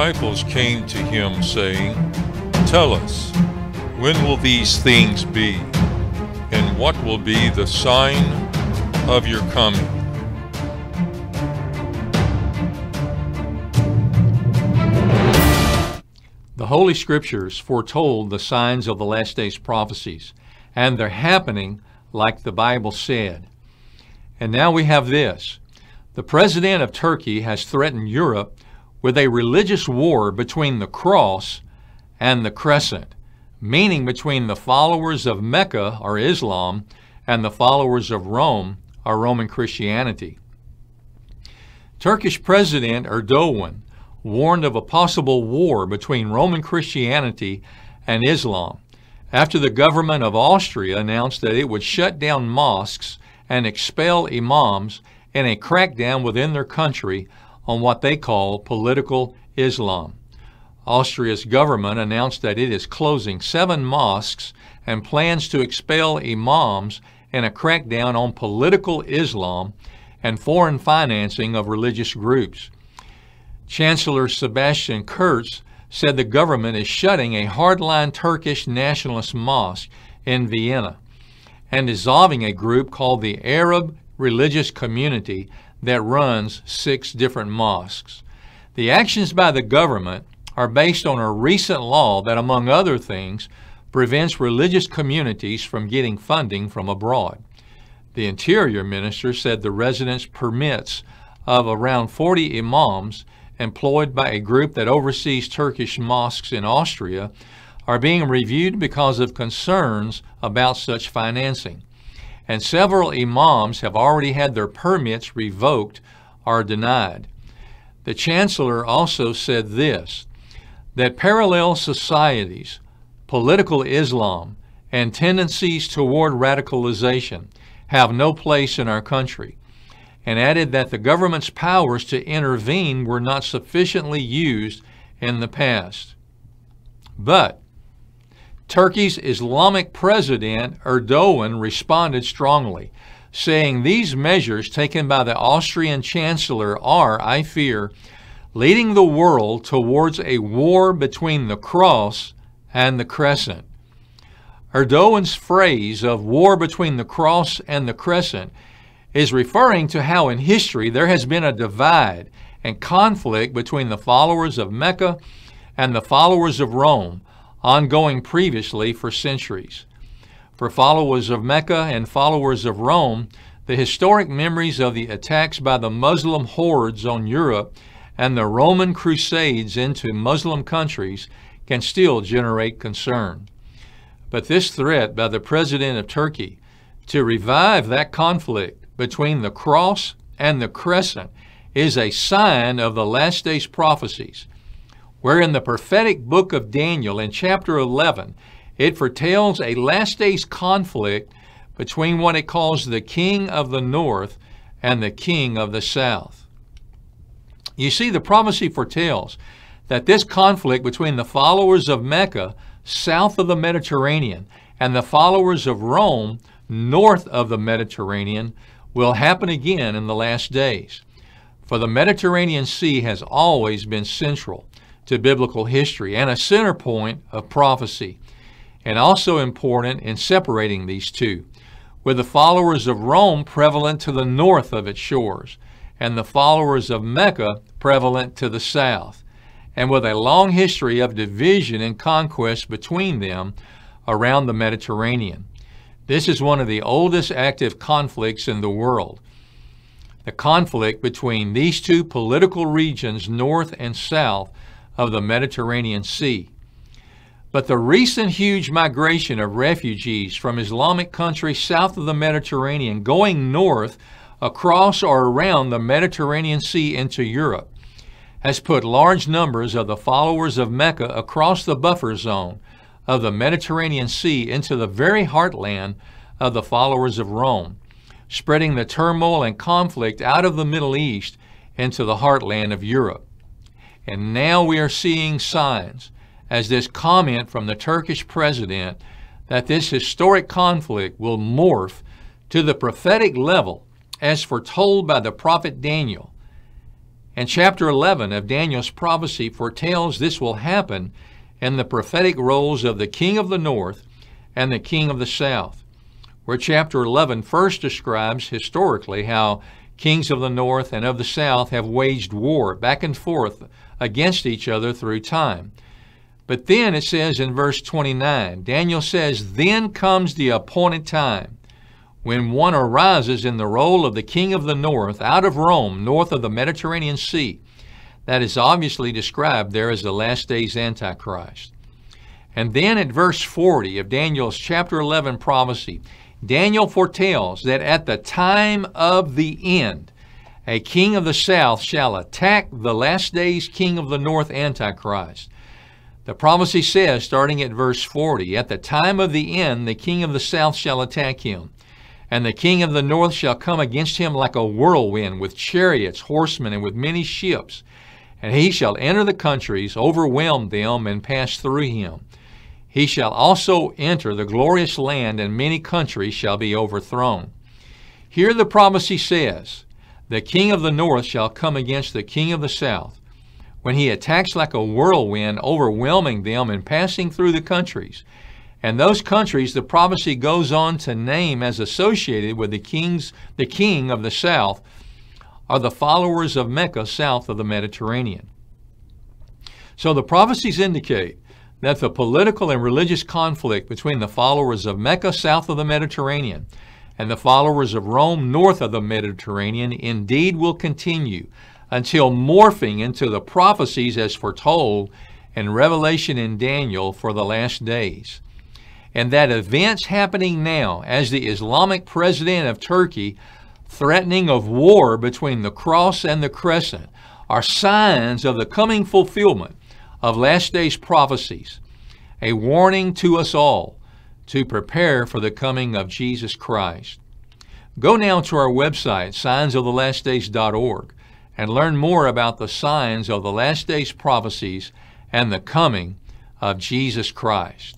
disciples came to him, saying, "Tell us, when will these things be? And what will be the sign of your coming?" The Holy Scriptures foretold the signs of the last days prophecies, and they're happening like the Bible said. And now we have this. The President of Turkey has threatened Europe with a religious war between the cross and the crescent, meaning between the followers of Mecca, or Islam, and the followers of Rome, or Roman Christianity. Turkish President Erdogan warned of a possible war between Roman Christianity and Islam after the government of Austria announced that it would shut down mosques and expel imams in a crackdown within their country on what they call political Islam. Austria's government announced that it is closing 7 mosques and plans to expel imams in a crackdown on political Islam and foreign financing of religious groups. Chancellor Sebastian Kurz said the government is shutting a hardline Turkish nationalist mosque in Vienna and dissolving a group called the Arab Religious Community that runs 6 different mosques. The actions by the government are based on a recent law that, among other things, prevents religious communities from getting funding from abroad. The Interior Minister said the residence permits of around 40 imams employed by a group that oversees Turkish mosques in Austria are being reviewed because of concerns about such financing. And several imams have already had their permits revoked or denied. The Chancellor also said this, that parallel societies, political Islam, and tendencies toward radicalization have no place in our country, and added that the government's powers to intervene were not sufficiently used in the past. But Turkey's Islamic President Erdogan responded strongly, saying these measures taken by the Austrian Chancellor are, I fear, leading the world towards a war between the cross and the crescent. Erdogan's phrase of war between the cross and the crescent is referring to how in history there has been a divide and conflict between the followers of Mecca and the followers of Rome, ongoing previously for centuries. For followers of Mecca and followers of Rome, the historic memories of the attacks by the Muslim hordes on Europe and the Roman crusades into Muslim countries can still generate concern. But this threat by the President of Turkey to revive that conflict between the cross and the crescent is a sign of the last days prophecies, where in the prophetic book of Daniel in chapter 11, it foretells a last days conflict between what it calls the king of the north and the king of the south. You see, the prophecy foretells that this conflict between the followers of Mecca, south of the Mediterranean, and the followers of Rome, north of the Mediterranean, will happen again in the last days. For the Mediterranean Sea has always been central to biblical history and a center point of prophecy, and also important in separating these two, with the followers of Rome prevalent to the north of its shores, and the followers of Mecca prevalent to the south, and with a long history of division and conquest between them around the Mediterranean. This is one of the oldest active conflicts in the world. The conflict between these two political regions, north and south of the Mediterranean Sea. But the recent huge migration of refugees from Islamic countries south of the Mediterranean going north across or around the Mediterranean Sea into Europe has put large numbers of the followers of Mecca across the buffer zone of the Mediterranean Sea into the very heartland of the followers of Rome, spreading the turmoil and conflict out of the Middle East into the heartland of Europe. And now we are seeing signs, as this comment from the Turkish president, that this historic conflict will morph to the prophetic level as foretold by the prophet Daniel, And chapter 11 of Daniel's prophecy foretells this will happen in the prophetic roles of the king of the north and the king of the south, where chapter 11 first describes historically how kings of the north and of the south have waged war back and forth against each other through time. But then it says in verse 29, Daniel says, "Then comes the appointed time, when one arises in the role of the king of the north out of Rome, north of the Mediterranean Sea." That is obviously described there as the last days Antichrist. And then at verse 40 of Daniel's chapter 11 prophecy, Daniel foretells that at the time of the end, a king of the south shall attack the last days king of the north Antichrist. The prophecy says, starting at verse 40, "At the time of the end, the king of the south shall attack him, and the king of the north shall come against him like a whirlwind, with chariots, horsemen, and with many ships. And he shall enter the countries, overwhelm them, and pass through him. He shall also enter the glorious land, and many countries shall be overthrown." Here the prophecy says, the king of the north shall come against the king of the south, when he attacks like a whirlwind, overwhelming them and passing through the countries. And those countries the prophecy goes on to name as associated with the king of the south are the followers of Mecca south of the Mediterranean. So the prophecies indicate that the political and religious conflict between the followers of Mecca south of the Mediterranean and the followers of Rome north of the Mediterranean indeed will continue until morphing into the prophecies as foretold in Revelation and Daniel for the last days. And that events happening now, as the Islamic president of Turkey threatening of war between the cross and the crescent, are signs of the coming fulfillment of last days prophecies, a warning to us all to prepare for the coming of Jesus Christ. Go now to our website, signsoftheLastDays.org, and learn more about the signs of the last days prophecies and the coming of Jesus Christ.